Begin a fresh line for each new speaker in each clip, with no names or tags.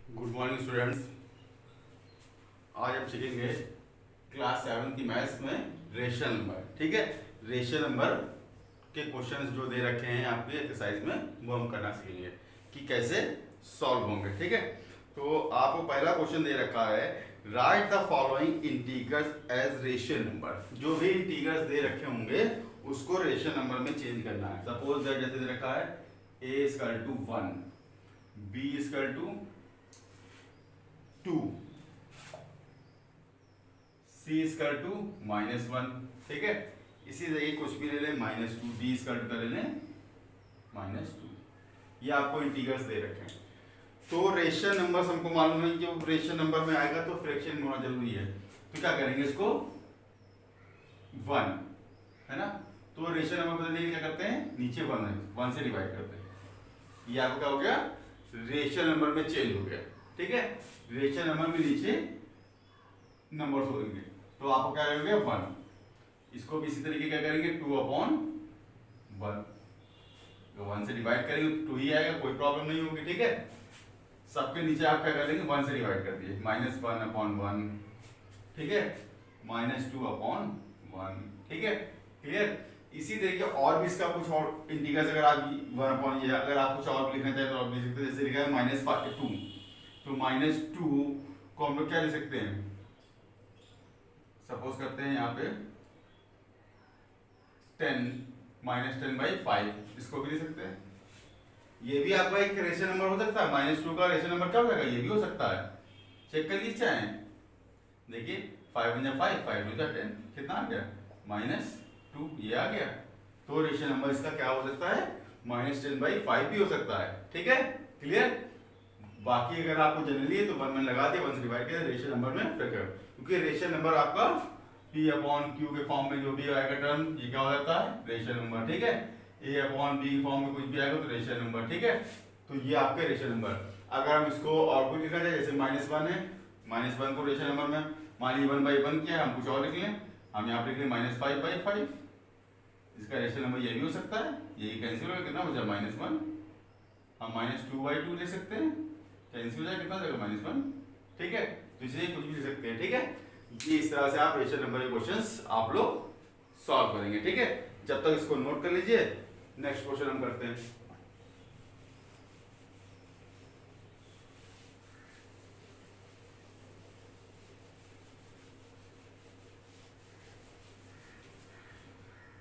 Good morning students. आज हम सीखेंगे क्लास 7 की मैथ्स में रेशनल नंबर। ठीक है, रेशनल नंबर के क्वेश्चंस जो दे रखे हैं आपके एक्सरसाइज में वो हम करना सीखेंगे कि कैसे सॉल्व होंगे। ठीक है, तो आपको पहला क्वेश्चन दे रखा है, write the following integrals as rational number. जो भी इंटीग्रल्स दे रखे होंगे उसको रेशनल नंबर में चेंज करना है। सपोज दैट जैसे दे रखा है a equal to 1, b equal to 2, c equal to -1। ठीक है, इसी जगह कुछ भी ले लें, -2, d इक्वल टू कर ले लें -2। ये आपको इंटीग्रल्स दे रखे हैं। तो रेशनल नंबर्स हमको मालूम है, जो रेशनल नंबर में आएगा तो फ्रैक्शन में होना जरूरी है। तो क्या करेंगे, इसको 1 है ना, तो रेशनल नंबर बदलने के लिए क्या करते हैं, नीचे 1 से डिवाइड करते हैं। ये आपका क्या हो गया, रेशनल नंबर में चेंज हो गया। ठीक है, रेशनल नंबर में नीचे नंबर्स हो देंगे, तो आपको क्या करेंगे 1। इसको भी इसी तरीके क्या करेंगे 2/1, तो 1 से डिवाइड करेंगे 2 ही आएगा, कोई प्रॉब्लम नहीं होगी। ठीक है, सबके नीचे आप क्या कर लेंगे 1 से डिवाइड कर दिए, -1/1। ठीक है, -2/1। ठीक है, क्लियर। इसी तरीके और भी इसका कुछ और इंटीग्रल्स अगर आप 1/, ये अगर आप कुछ और लिखना चाहें तो आप लिख सकते हैं। जैसे लिखा है -2, तो -2 को हम लोग क्या लिख सकते हैं, सपोज करते हैं यहाँ पे 10 -10/5, इसको भी लिख सकते हैं। ये भी आपका एक रेशनल नंबर हो सकता है। -2 का रेशनल नंबर क्या हो जाएगा, ये भी हो सकता है। चेक कर लीजिए चाहे, देखिए 5 × 5, 5 × 10, कितना आ गया -2, ये आ गया। तो रेशनल नंबर इसका क्या हो सकता है, -10/5 भी हो सकता है। ठीक है, क्लियर। बाकी अगर आपको जनरली है तो 1 में लगा दिया, 1 से डिवाइड किया, रेशनल नंबर में फिर कर, क्योंकि रेशनल नंबर आपका P/Q के फॉर्म में जो भी आएगा टर्म, ये क्या हो जाता है रेशनल नंबर। ठीक है, A/B के फॉर्म में कुछ भी आएगा तो रेशनल नंबर। ठीक है, तो ये आपके रेशनल नंबर। अगर हम इसको और कुछ लिखा जाए, जैसे -1 है, -1 को रेशनल नंबर में मान लीजिए 1/1 किया, हम कुछ और लिख लें, हम यहाँ पे लिख लें -5/5, इसका रेशनल नंबर ये भी हो सकता है। ये कैंसिल होगा, कितना हो जाए -1। हम -2/2 ले सकते हैं, कैंसिल हो जाए, कितना जाएगा -1। ठीक है, तो इसलिए कुछ भी ले सकते हैं। ठीक है, ये इस तरह से आप रेशनल नंबर के क्वेश्चंस आप लोग सॉल्व करेंगे। ठीक है, जब तक इसको नोट कर लीजिए, नेक्स्ट क्वेश्चन हम करते हैं।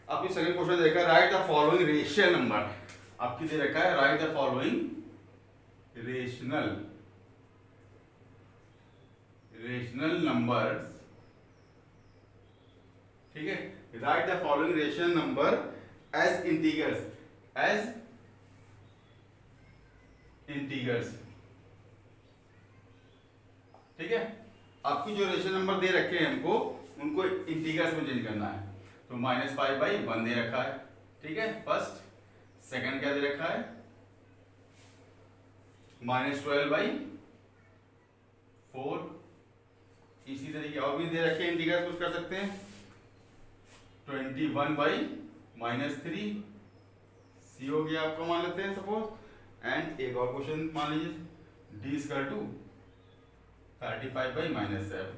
आपकी सेकंड क्वेश्चन देखा, write the following rational number. आपकी दे रखा है write the following rational numbers. ठीक है, write the following rational number as integers, ठीक है, आपकी जो रेशनल नंबर दे रखे हैं हमको, उनको इंटीजर्स में चेंज करना है। तो -5/1 दे रखा है। ठीक है, फर्स्ट। सेकंड क्या दे रखा है, -12/4। इसी तरीके और भी दे रखे हैं इंटीजर्स, कुछ कर सकते हैं 21/-3, सी हो गया आपको, मान लेते हैं सपोज। एंड एक और क्वेश्चन मान लीजिए d इक्वल टू 35/-7।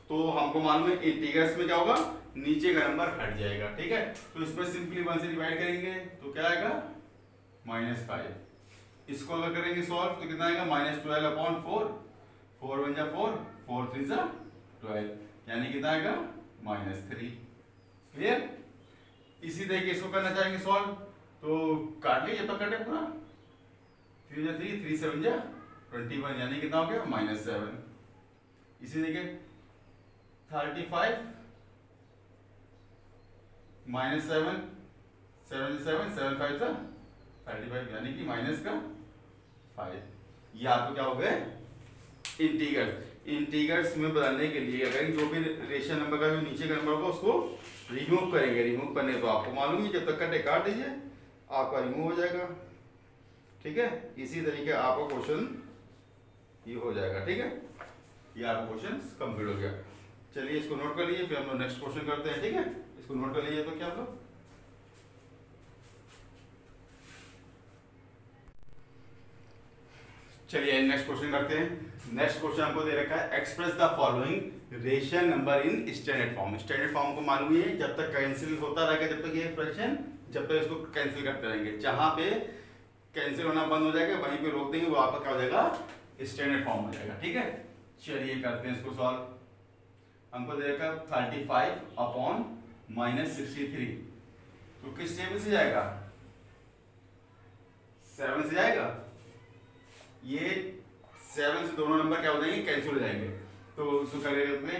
तो हमको मालूम है इंटीग्रल्स में क्या होगा, नीचे का नंबर हट जाएगा। ठीक है, तो इसमें सिंपली 1 से डिवाइड करेंगे तो क्या आएगा -5। इसको अगर करेंगे सॉल्व तो कितना आएगा -12/4, 4 × 1 4, 4 × 3 = 12, यानी कितना आएगा -3। क्लियर। इसी तरीके इसको करना चाहेंगे सॉल्व, तो काट लीजिए, जब तक कटे पूरा। 3 × 3, 3 × 7 = 21, यानी कितना हो गया -7। इसी तरीके 35 -7, 7 × 7, 7 × 5 = 35, यानी कि -5। ये आपको क्या हो गए इंटीग्रल्स में बदलने के लिए अगर जो भी रेशनल नंबर का जो नीचे का नंबर होगा उसको रिमूव करेंगे। रिमूव करने तो आपको मालूम है, जब तक कटे काट दीजिए, आपका रिमूव हो जाएगा। ठीक है, इसी तरीके आपका क्वेश्चन ये हो जाएगा। ठीक है, ये आपका क्वेश्चन कंप्लीट हो गया। चलिए इसको नोट कर लीजिए, फिर हम लोग नेक्स्ट क्वेश्चन करते हैं। ठीक है, इसको नोट कर लीजिए तो क्या आप लोग, चलिए नेक्स्ट क्वेश्चन करते हैं। नेक्स्ट क्वेश्चन हमको दे रखा है express the following racial number in standard form. Standard form को मालूम है जब तक कैंसिल होता रहेगा, जब तक ये फ्रैक्शन, जब तक इसको कैंसिल करते रहेंगे, जहां पे कैंसिल होना बंद हो जाएगा वहीं पे रोक देंगे, वो आपका क्या हो जाएगा, स्टैंडर्ड फॉर्म हो जाएगा। ठीक है, चलिए करते हैं इसको सॉल्व। हमको दे रखा 35 अपॉन -63, तो किस टेबल से जाएगा, 7 से जाएगा। ये 7 से दोनों नंबर क्या हो जाएंगे, कैंसिल हो जाएंगे। तो उसको करेंगे अपने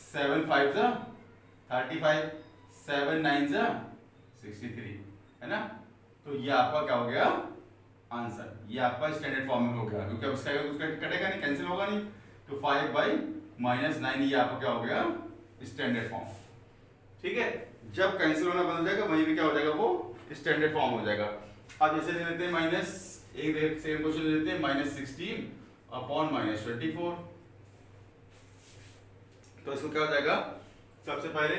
7 5 जा 35, 7 9 जा 63, है ना। तो ये आपका क्या हो गया आंसर, ये आपका स्टैंडर्ड फॉर्म में हो गया, क्योंकि अब उसका कटेगा नहीं, कैंसिल होगा नहीं। तो 5/-9 ये आपका क्या हो गया स्टैंडर्ड फॉर्म। ठीक है, जब कैंसिल होना बंद हो जाएगा वहीं पे क्या हो जाएगा, वो स्टैंडर्ड फॉर्म हो जाएगा। अब जैसे ले लेते हैं सेम क्वेश्चन ले लेते हैं -16 अपॉन -24। तो इसको क्या हो जाएगा, सबसे पहले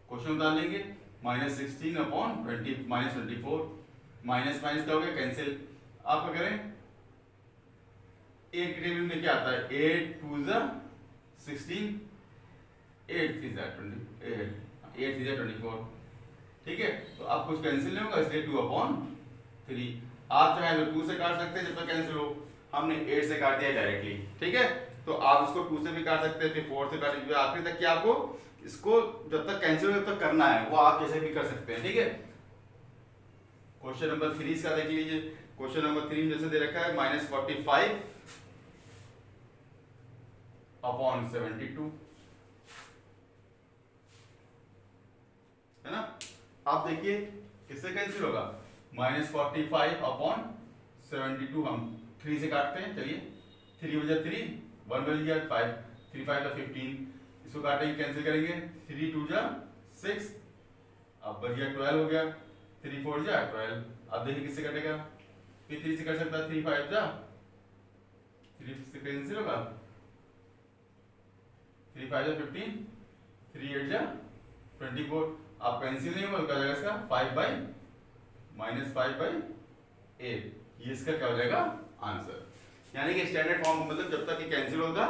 क्वेश्चन उतार लेंगे, -16 अपॉन -24, माइनस माइनस क्या हो गया कैंसिल। आप क्या करें, एक टेबल में क्या आता है, 8 2 16, 8 3 28, 8 3 24। ठीक है, तो आप कुछ कैंसिल नहीं होगा, इसलिए 2/3। आप चाहे तो 2 से काट सकते हैं जब तक कैंसिल हो, हमने 8 से काट दिया डायरेक्टली। ठीक है, तो आप इसको 2 से भी काट सकते हैं, फिर 4 से काट दीजिए, आखिरी तक कि आपको इसको जब तक कैंसिल हो जब तक करना है, वो आप कैसे भी कर सकते हैं। ठीक है, क्वेश्चन नंबर 3 का देख लीजिए। क्वेश्चन नंबर 3 जैसे दे रखा है -45 अपॉन 72, है ना। आप देखिए किससे कैंसिल होगा, -45 अपॉन 72 हम 3 से काटते हैं। चलिए 3 बजा 3, 1 बज गया 5, 3 5 15, इसको काटेंगे कैंसिल करेंगे, 3 2 जा 6, अब बच गया 12 हो गया, 3 4 जा 12। अब देखिए किससे कटेगा, फिर 3 से कट सकता है, 3 5 जा 3 से कैंसिल होगा, 3 5 जा 15, 3 8 जा 24। आप कैंसिल नहीं होगा तो क्या हो जाएगा इसका 5/-5/8, ये इसका क्या हो जाएगा आंसर। यानी कि स्टैंडर्ड फॉर्म मतलब जब तक ये कैंसिल होगा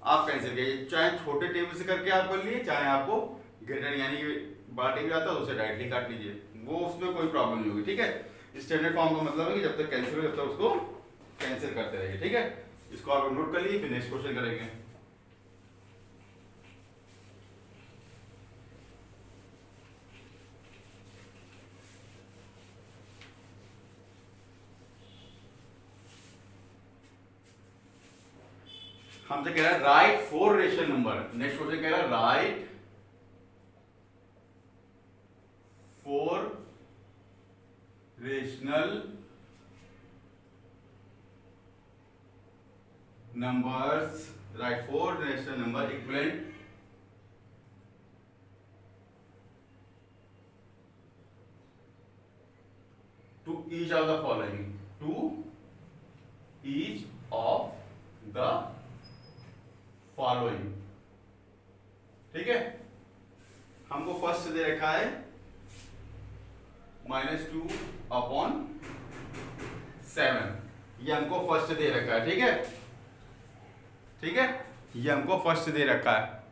आप कैंसिल कीजिए, चाहे छोटे टेबल से करके आप कर लिए, चाहे आपको ग्रेटर यानी कि बड़ा टेबल आता है उसे डायरेक्टली काट लीजिए, वो उसमें कोई प्रॉब्लम नहीं होगी। ठीक है, स्टैंडर्ड फॉर्म का मतलब है कि जब तक कैंसिल हो जब तक उसको कैंसिल करते रहिए। ठीक है, इसको आप नोट कर लीजिए, फिर नेक्स्ट क्वेश्चन करेंगे। हमसे कह रहा है right 4 rational number. Next question कह रहा है right 4 rational numbers, write 4 rational number equivalent to each of the following, to each of the following। ठीक है, हमको फर्स्ट दे रखा है -2 अपॉन 7, ये हमको फर्स्ट दे रखा है। ठीक है, ठीक है, ये हमको फर्स्ट दे रखा है।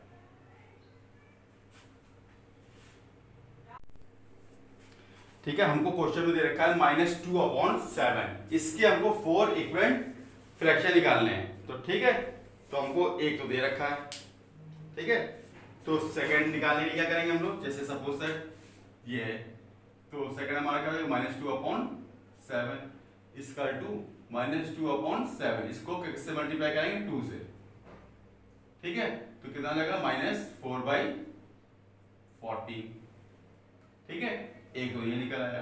ठीक है, हमको क्वेश्चन में दे रखा है -2 अपॉन 7, इसके हमको 4 इक्विवेलेंट फ्रैक्शन निकालने हैं। तो ठीक है, तो हमको एक तो दे रखा है। ठीक है, तो सेकंड निकालने के लिए क्या करेंगे हम लोग, जैसे सपोज दैट ये है, तो सेकंड हमारा क्या होगा -2 अपॉन 7 इसका टू -2 अपॉन 7, इसको किससे मल्टीप्लाई करेंगे 2 से। ठीक है, तो कितना लगेगा -4/14। ठीक है, एक तो ये निकल आया।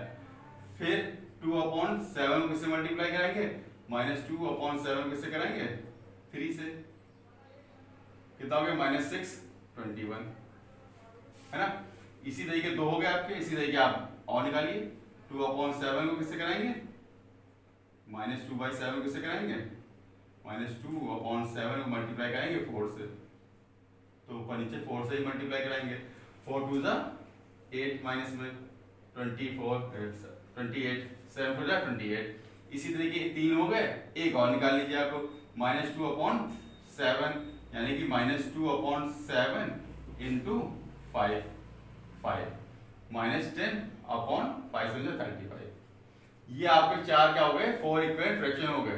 फिर 2 अपॉन 7 किससे मल्टीप्लाई कराएंगे, -2 अपॉन 7 किससे कराएंगे 3 से, कितना हो गया -6 21, है ना। इसी तरीके दो हो गए आपके, इसी तरीके आप और निकालिए। 2 अपॉन 7 को किससे कराएंगे, -2/7 किससे कराएंगे, -2 अपॉन 7 को मल्टीप्लाई कराएंगे 4 से, तो ऊपर नीचे 4 से ही मल्टीप्लाई कराएंगे। 4 2 जा 8 माइनस में 24 28 7 4 जा 28, इसी तरीके 3 हो गए, एक और निकाल लीजिए आप, -2/7 यानी कि -2/7 इंटू 5 -10/5 से 35। ये आपके चार क्या हो गए, 4 इक्विवेलेंट फ्रैक्शन हो गए।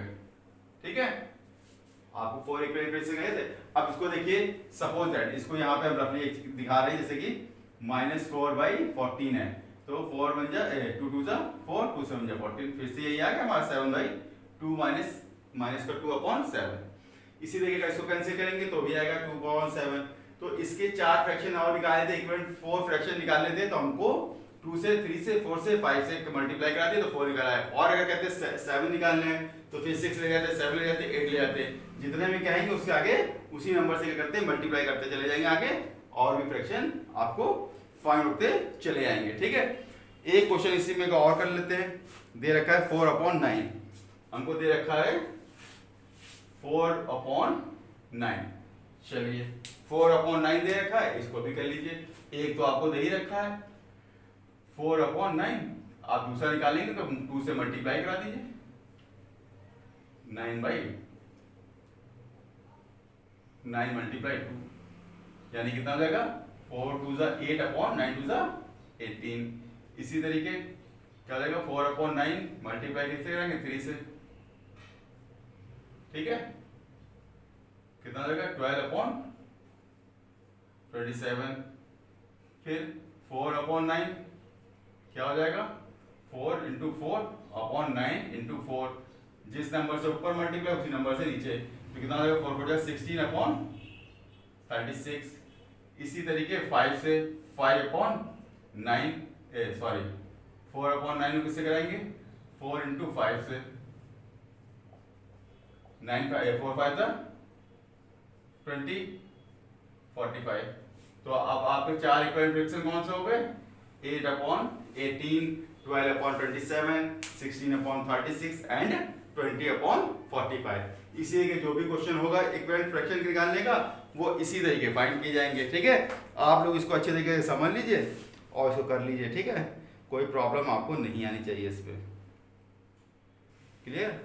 ठीक है, आपको 4 इक्विवेलेंट फ्रैक्शन गए थे। अब इसको देखिए, सपोज दैट इसको यहाँ पे हम रफली दिखा रहे हैं, जैसे कि -4/14 है, तो 4 बन जा 2 2 जा 4, 2 7 जा 14, फिर से यही आ गया हमारा 7/2 माइनस का 2/7। इसी तरीके का इसको कैंसिल करेंगे तो भी आएगा 2/7। तो इसके 4 फ्रैक्शन और निकाले थे, इक्विवेलेंट 4 फ्रैक्शन निकालने थे, तो हमको 2 से 3 से 4 से 5 से मल्टीप्लाई करा दिए तो 4 निकाला है। और अगर कहते 7 निकालने हैं तो फिर 6 ले जाते, 7 ले जाते, 8 ले जाते, जितने भी कहेंगे उसके आगे उसी नंबर से क्या करते हैं, मल्टीप्लाई करते चले जाएंगे आगे, और भी फ्रैक्शन आपको फाइंड होते चले जाएंगे। ठीक है, एक क्वेश्चन इसी में का और कर लेते हैं। दे रखा है 4/9, हमको दे रखा है 4/9। चलिए 4/9 दे रखा है, इसको भी कर लीजिए। एक तो आपको दे ही रखा है 4/9, आप दूसरा निकालेंगे तो 2 से मल्टीप्लाई करा दीजिए, 9 मल्टीप्लाई 2 यानी कितना हो जाएगा, 4 2 जा 8/9 2 जा 18। इसी तरीके क्या हो जाएगा, 4/9 मल्टीप्लाई किससे करेंगे, 3 से। ठीक है, कितना हो जाएगा, 12/27। फिर 4/9 क्या हो जाएगा, 4 इंटू 4/9 इंटू 4, जिस नंबर से ऊपर मल्टीप्लाई उसी नंबर से नीचे, तो कितना हो जाएगा, 4 4 16/36। इसी तरीके 5 से 5/9 4/9 किससे कराएंगे, 4 इंटू 5 से, 9 4 5 20 45। तो अब आपके 4 इक्विवेलेंट फ्रैक्शन कौन से हो गए, 8/18, 12/27, 16/36 एंड 20/45। इसी के जो भी क्वेश्चन होगा इक्विवेलेंट फ्रैक्शन निकालने का, वो इसी तरीके फाइंड किए जाएंगे। ठीक है, आप लोग इसको अच्छे तरीके से समझ लीजिए और इसको कर लीजिए। ठीक है, कोई प्रॉब्लम आपको नहीं आनी चाहिए इस पे। क्लियर,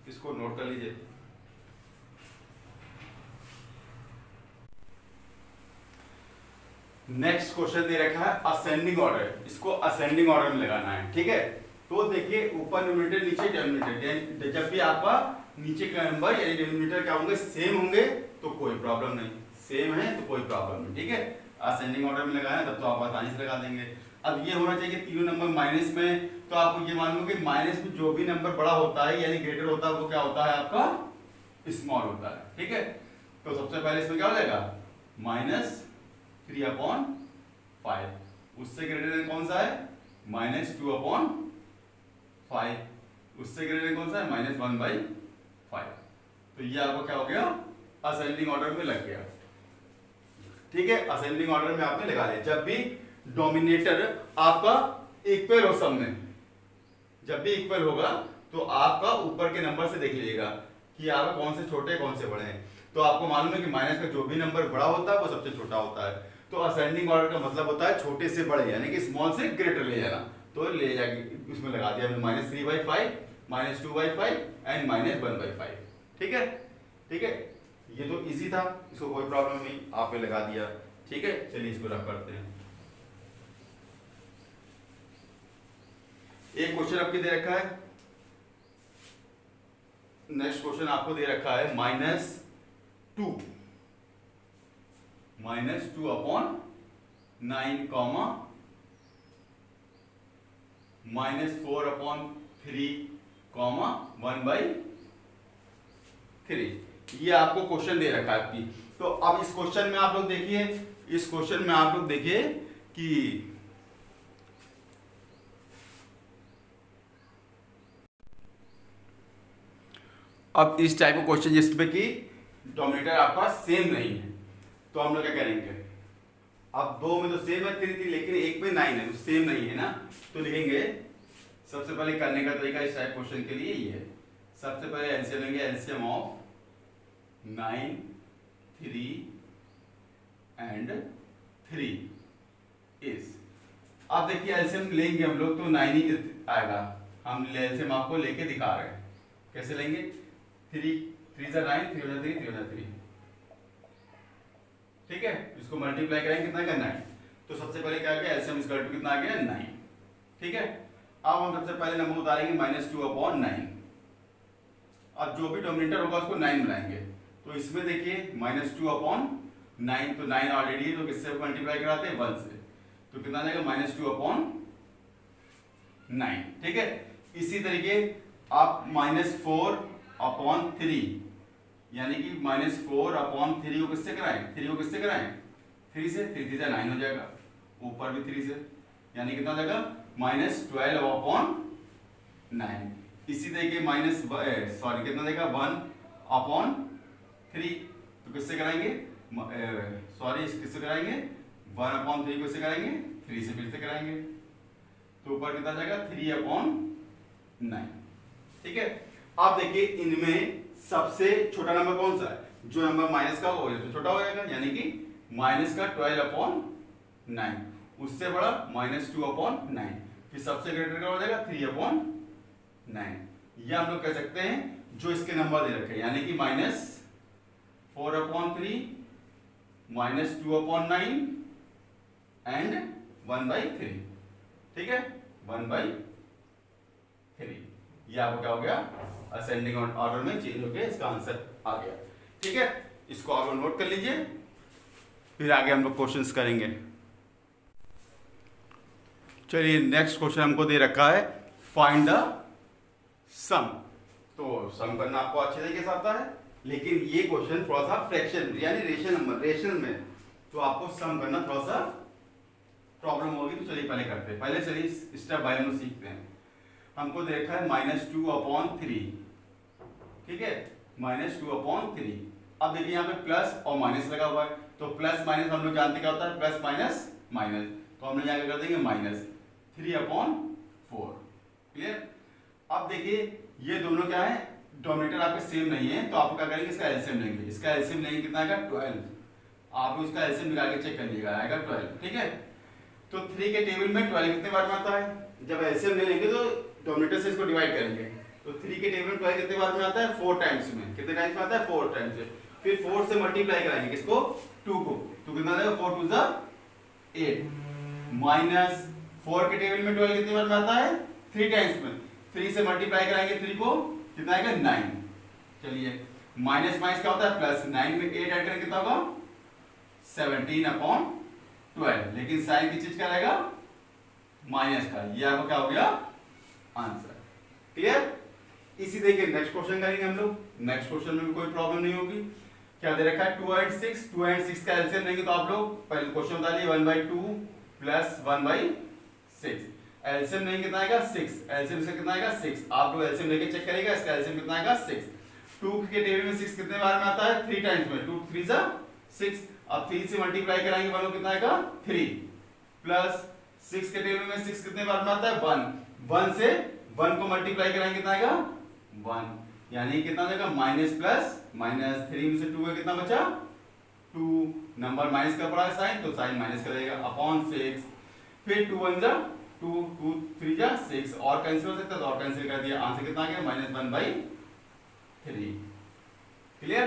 इसको नोट कर लीजिए। नेक्स्ट क्वेश्चन दे रखा है असेंडिंग ऑर्डर, इसको असेंडिंग ऑर्डर में लगाना है। ठीक है, तो देखिए ऊपर न्यूमरेटर नीचे डिनोमिनेटर, जब भी आपका नीचे का नंबर यानी डिनोमिनेटर क्या होंगे, सेम होंगे तो कोई प्रॉब्लम नहीं, सेम है तो कोई प्रॉब्लम नहीं। ठीक है, असेंडिंग ऑर्डर में लगाना है तब तो आप आसानी से लगा देंगे। अब ये होना चाहिए कि तीनों नंबर माइनस में, तो आपको ये मान लो कि माइनस में जो भी नंबर बड़ा होता है यानी ग्रेटर होता है वो क्या होता है, आपका स्मॉल होता है। ठीक है, तो सबसे पहले इसमें क्या हो जाएगा, -3/5, उससे ग्रेटर देन कौन सा है, -2/5, उससे ग्रेटर देन कौन सा है, -1/5। तो ये आपको क्या हो गया, असेंडिंग ऑर्डर में लग गया। ठीक है, असेंडिंग ऑर्डर में आपने लगा लिया। जब भी डोमिनेटर आपका इक्वल हो सब में, जब भी इक्वल होगा तो आपका ऊपर के नंबर से देख लीजिएगा कि आपका कौन से छोटे कौन से बड़े हैं। तो आपको मालूम है कि माइनस का जो भी नंबर बड़ा होता है वो सबसे छोटा होता है। तो असेंडिंग ऑर्डर का मतलब होता है छोटे से बड़े यानी कि स्मॉल से ग्रेटर ले जाना। तो ले जाके उसमें लगा दिया हमने -3/5, -2/5 एंड -1/5। ठीक है, ठीक है, ये तो इजी था, इसको कोई प्रॉब्लम नहीं, आपने लगा दिया। ठीक है, चलिए इसको रख करते हैं। एक क्वेश्चन आपके दे रखा है, नेक्स्ट क्वेश्चन आपको दे रखा है -2/9, -4/3, 1/3। ये आपको क्वेश्चन दे रखा है आपकी। तो अब इस क्वेश्चन में आप लोग देखिए, इस क्वेश्चन में आप लोग देखिए कि अब इस टाइप का क्वेश्चन जिसपे कि डोमिनेटर आपका सेम नहीं है तो हम लोग क्या करेंगे, अब दो में तो सेम है 3 लेकिन एक में 9 है तो सेम नहीं है ना, तो लिखेंगे सबसे पहले करने का तरीका इस टाइप क्वेश्चन के लिए ये है। सबसे पहले एलसीएम लेंगे, एलसीएम ऑफ 9, 3 एंड 3 इज, अब देखिए एलसीएम लेंगे हम लोग तो 9 ही आएगा, हम एलसीएम आपको लेके दिखा रहे हैं। कैसे लेंगे? 3 जा 9, 3 हो जा 3, 3 हो जा 3, ठीक है। इसको मल्टीप्लाई करेंगे कितना करना है, तो सबसे पहले क्या आ गया, एलसीएम इक्वल टू कितना आ गया 9, ठीक है। अब हम सबसे पहले नंबर उतारेंगे -2/9। अब जो भी डोमिनेटर होगा उसको 9 बनाएंगे, तो इसमें देखिए -2/9, तो 9 ऑलरेडी है, तो किससे मल्टीप्लाई कराते हैं 1 से, तो कितना आ जाएगा -2/9, ठीक है। इसी तरीके आप -4/3 यानी कि -4/3 को किससे कराएं, 3 को किससे कराएं 3 से, 3 3 9 हो जाएगा, ऊपर भी 3 से, यानी कितना हो जाएगा -12/9। इसी तरीके कितना देगा 1/3, तो किससे कराएंगे किससे कराएंगे 1/3 को किससे कराएंगे 3 से फिर से कराएंगे, तो ऊपर कितना जाएगा 3/9, ठीक है। आप देखिए इनमें सबसे छोटा नंबर कौन सा है, जो नंबर माइनस का हो तो छोटा हो जाएगा, यानी कि माइनस का 12/9, उससे बड़ा -2/9, फिर सबसे ग्रेटर का हो जाएगा 3/9। या हम लोग कह सकते हैं जो इसके नंबर दे रखे हैं, यानी कि -4/3, -2/9 एंड 1/3, ठीक है, 1/3। ये आपको क्या हो गया, असेंडिंग ऑर्डर में चेंज होकर इसका आंसर आ गया, ठीक है। इसको आप नोट कर लीजिए, फिर आगे हम लोग क्वेश्चंस करेंगे। चलिए नेक्स्ट क्वेश्चन हमको दे रखा है फाइंड द सम। तो सम करना आपको अच्छे तरीके से आता है, लेकिन ये क्वेश्चन थोड़ा सा फ्रैक्शन यानी रेशनल में, तो आपको सम करना थोड़ा सा प्रॉब्लम होगी। तो चलिए पहले चलिए स्टेप बाय स्टेप सीखते हैं। हमको देखा है -2/3, ठीक है, -2/3। अब देखिए यहाँ पे प्लस और माइनस लगा हुआ है, तो प्लस माइनस हम लोग जानते क्या होता है, प्लस माइनस माइनस, तो हम लोग यहाँ कर देंगे -3/4, क्लियर। अब देखिए ये दोनों क्या है, डोमिनेटर आपके सेम नहीं है, तो आप क्या करेंगे इसका एलसीएम लेंगे, इसका एलसीएम लेंगे कितना आएगा 12, आप उसका एलसीएम निकाल के चेक कर लीजिएगा, आएगा 12, ठीक है। तो 3 के टेबल में 12 कितने बार में आता है, जब एलसीएम ले लेंगे तो डोमिनेटर से इसको डिवाइड करेंगे, तो 3 के टेबल में 12 कितने बार में आता है 4 टाइम्स में, कितने टाइम्स में आता है 4 टाइम्स में, फिर 4 से मल्टीप्लाई कराएंगे किसको 2 को, तो कितना आएगा 4 2 8, माइनस 4 के टेबल में 12 कितने बार में आता है 3 टाइम्स में, 3 से मल्टीप्लाई कराएंगे 3 को, कितना आएगा 9। चलिए माइनस माइनस क्या होता है प्लस, 9 में 8 ऐड करें कितना होगा 17/12, लेकिन साइन की चीज क्या रहेगा माइनस का, ये आपको क्या हो गया आंसर, क्लियर। इसी तरीके नेक्स्ट क्वेश्चन करेंगे हम लोग, नेक्स्ट क्वेश्चन में भी कोई प्रॉब्लम नहीं होगी। क्या दे रखा है 2 and 6 का एलसीएम लेंगे, तो आप लोग पहले क्वेश्चन बता लीजिए 1/2 प्लस 1/6, एलसीएम नहीं कितना आएगा 6, एलसीएम से कितना आएगा 6, आप लोग एलसीएम लेके चेक करेगा, इसका एलसीएम कितना आएगा 6, 2 के टेबल में 6 कितने बार में आता है 3 टाइम्स में, 2 3 6, अब 3 से मल्टीप्लाई कराएंगे 1 कितना आएगा 3, प्लस 6 के टेबल में 6 कितने बार में आता है 1, 1 से 1 को मल्टीप्लाई कराएंगे कितना आएगा 1, यानी कितना आएगा माइनस प्लस माइनस, 3 में से 2 का कितना बचा 2, नंबर माइनस का पड़ा है साइन, तो साइन माइनस करेगा अपॉन 6, फिर 2 1 जा 2, 2 3 जा 6, और कैंसिल हो सकता है तो और कैंसिल कर दिया, आंसर कितना आ गया -1/3, क्लियर।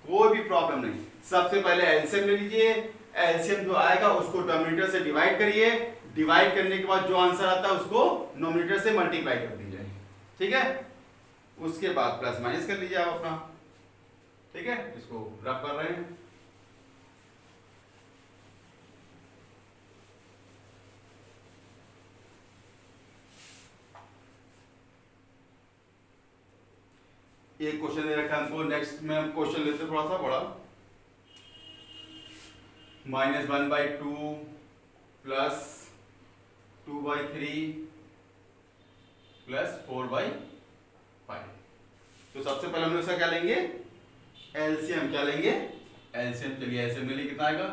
कोई भी प्रॉब्लम नहीं, सबसे पहले एलसीएम ले लीजिए, एलसीएम जो आएगा उसको डोमिनेटर से डिवाइड करिए, डिवाइड करने के बाद जो आंसर आता है उसको नोमिनेटर से मल्टीप्लाई कर दीजिए, ठीक है, उसके बाद प्लस माइनस कर लीजिए आप अपना, ठीक है। इसको रफ कर रहे हैं, एक क्वेश्चन दे रखा है हमको, नेक्स्ट में हम क्वेश्चन लेते हैं थोड़ा सा बड़ा, -1/2 प्लस 2/3 प्लस 4/5। तो सबसे पहले हम लोग इसका क्या लेंगे एलसीएम, क्या लेंगे एलसीएम, चलिए एलसीएम ले लीजिए, कितना आएगा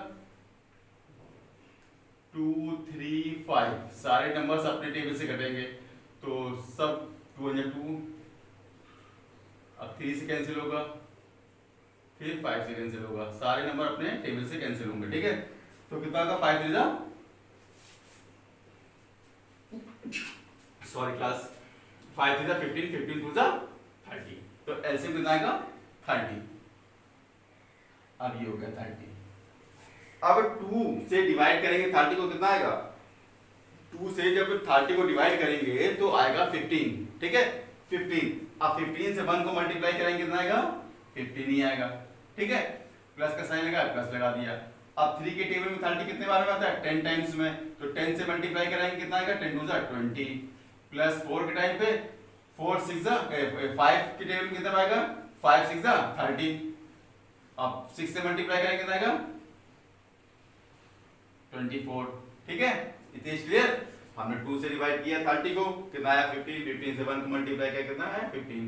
2 3 5, सारे नंबर्स अपने टेबल से घटेंगे, तो सब 2 1 2, अब 3 से कैंसिल होगा, फिर 5 से कैंसिल होगा, सारे नंबर अपने टेबल से कैंसिल होंगे, ठीक है। तो कितना होगा 5 3 सॉरी क्लास 5 3 15, 15 2 30, तो एलसीएम कितना आएगा 30। अब ये हो गया 30। अब 2 से डिवाइड करेंगे 30 को, कितना आएगा? 2 से जब 30 को डिवाइड करेंगे तो आएगा 15, ठीक है 15। अब 15 से 1 को मल्टीप्लाई करेंगे, कितना आएगा? 15 ही आएगा, ठीक है। प्लस का साइन लगा, प्लस लगा दिया। अब 3 के टेबल में 30 कितने बार में आता है? 10 टाइम्स में, तो 10 से मल्टीप्लाई कराएंगे, कितना आएगा? 10 2 20, प्लस 4 के टाइम पे 4 6 5 के टेबल में कितना आएगा? 5 6 30। अब 6 से मल्टीप्लाई करेंगे, कितना आएगा? 24, ठीक है। इतनी क्लियर? हमने 2 से डिवाइड किया 30 को, कितना आया? 15, 15 से 1 को मल्टीप्लाई किया, कितना आया? 15।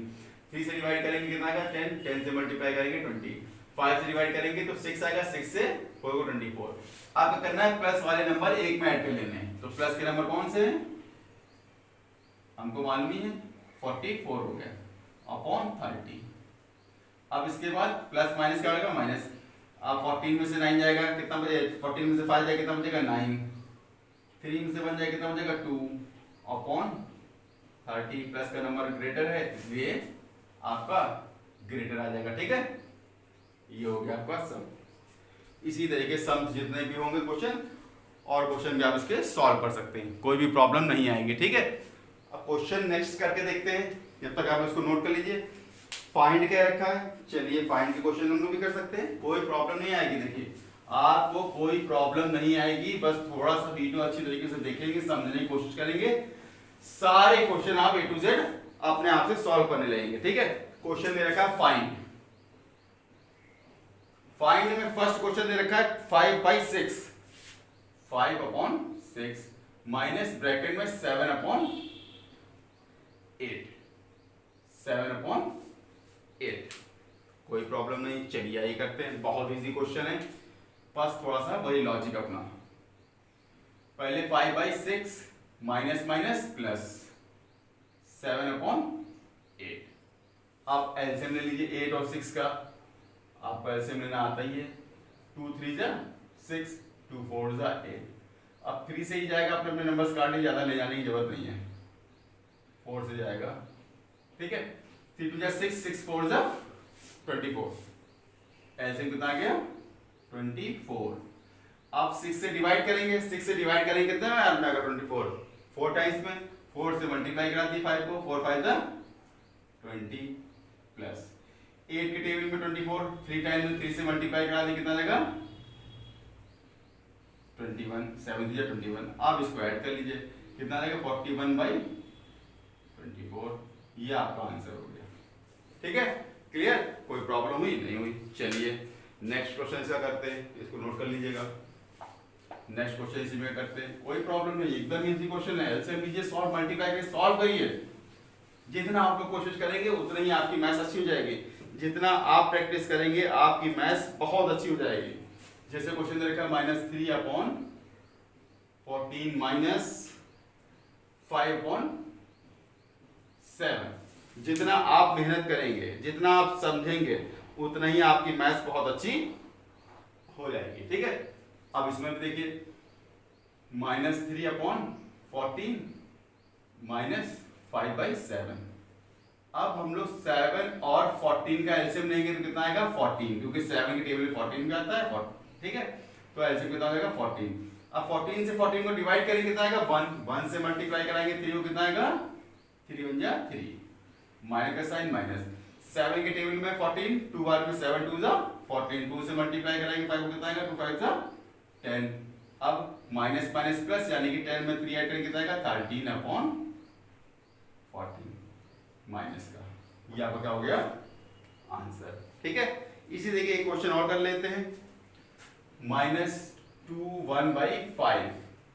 3 से डिवाइड करेंगे, कितना आएगा? 10, 10 से मल्टीप्लाई करेंगे 20, 5 से डिवाइड करेंगे तो 6 आएगा, 6 से 4 को 24। आपको करना है प्लस वाले नंबर एक में ऐड कर लेने हैं, तो प्लस के नंबर कौन से हैं? हमको मालूम ही है, 44 हो गया अपॉन 30। अब इसके बाद प्लस माइनस क्या होगा? माइनस। अब 14 में से 9 जाएगा, कितना बचे? 14 में से 5 जाएगा, कितना बचेगा? 9। 3 में से 1 जाएगा, कितना बचेगा? 2 अपॉन 30। प्लस का नंबर ग्रेटर है, इसलिए आपका ग्रेटर आ जाएगा, ठीक है। ये हो गया आपका सम। इसी तरीके सम जितने भी होंगे क्वेश्चन, और क्वेश्चन भी आप इसके सॉल्व कर सकते हैं, कोई भी प्रॉब्लम नहीं आएगी, ठीक है। अब क्वेश्चन नेक्स्ट करके देखते हैं, जब तक आप इसको नोट कर लीजिए। फाइंड क्या रखा है? चलिए फाइंड के क्वेश्चन हम लोग भी कर सकते हैं, कोई प्रॉब्लम नहीं आएगी। देखिए आपको कोई प्रॉब्लम नहीं आएगी, बस थोड़ा सा वीडियो अच्छी तरीके से देखेंगे, समझने की कोशिश करेंगे, सारे क्वेश्चन आप A to Z अपने आप से सॉल्व करने लगेंगे, ठीक है। क्वेश्चन दे रखा है फाइंड। फाइंड में फर्स्ट क्वेश्चन दे रखा है 5/6, 5 अपॉन 6 माइनस ब्रैकेट में 7 अपॉन 8, 7 अपॉन 8। कोई प्रॉब्लम नहीं, चलिए आइए करते हैं, बहुत इजी क्वेश्चन है, बस थोड़ा सा वही लॉजिक अपना। पहले 5/6 माइनस माइनस प्लस 7 अपॉन 8। आप एलसीएम ले लीजिए 8 और 6 का, आपको एलसीएम लेना आता ही है। 2 3 6, 2 4 8। अब 3 से ही जाएगा, अपने अपने नंबर्स काटने, ज्यादा ले जाने की जरूरत नहीं है। 4 से जाएगा, ठीक है। 3 2 6, 6 4 24। एलसीएम कितना आ गया? 24। आप 6 से डिवाइड करेंगे, 6 से डिवाइड करेंगे कितना में आएगा? 24। 4 टाइम्स में 4 से मल्टीप्लाई करा दी 5 को, 4 5 20 प्लस 8 के टेबल में 24, 3 टाइम्स में 3 से मल्टीप्लाई करा दी, कितना आएगा? 21, 7 3 21। आप इसको ऐड कर लीजिए, कितना आएगा? 41/24। ये आपका आंसर हो गया, ठीक है। क्लियर? कोई प्रॉब्लम हुई? नहीं हुई। चलिए नेक्स्ट क्वेश्चन इसका करते हैं, इसको नोट कर लीजिएगा। नेक्स्ट क्वेश्चन इसी में करते हैं, कोई प्रॉब्लम नहीं, एकदम इजी क्वेश्चन है। एलसीएम लीजिए, सॉल्व मल्टीप्लाई करके सॉल्व करिए। जितना आप लोग कोशिश करेंगे उतना ही आपकी मैथ्स अच्छी हो जाएगी, जितना आप प्रैक्टिस करेंगे आपकी मैथ्स बहुत अच्छी हो जाएगी। जैसे क्वेश्चन दे रखा है -3 अपॉन 14 माइनस 5 अपॉन 7। जितना आप मेहनत करेंगे, जितना आप समझेंगे, उतना ही आपकी मैथ्स बहुत अच्छी हो जाएगी, ठीक है। अब इसमें भी देखिए -3 अपॉन 14 माइनस 5/7। अब हम लोग 7 और 14 का एलसीएम लेंगे तो कितना आएगा? 14, क्योंकि 7 के टेबल में 14 का आता है, ठीक है। तो एलसीएम कितना आएगा? 14। अब 14 से 14 को डिवाइड करेंगे, कितना आएगा? 1 से मल्टीप्लाई कराएंगे 3 को, कितना आएगा? 3 1 3, माइनस का साइन माइनस। 7 के टेबल में 14, 2 बार में 7 2 14, 2 से मल्टीप्लाई कराएंगे 5 को, कितना आएगा? 2 5 10। अब माइनस माइनस प्लस, यानी कि 10 में 3 ऐड करेंगे, कितना आएगा? 13 अपॉन 14 माइनस का। ये आपका क्या हो गया? आंसर, ठीक है। इसी देखिए एक क्वेश्चन और कर लेते हैं। -2 1/5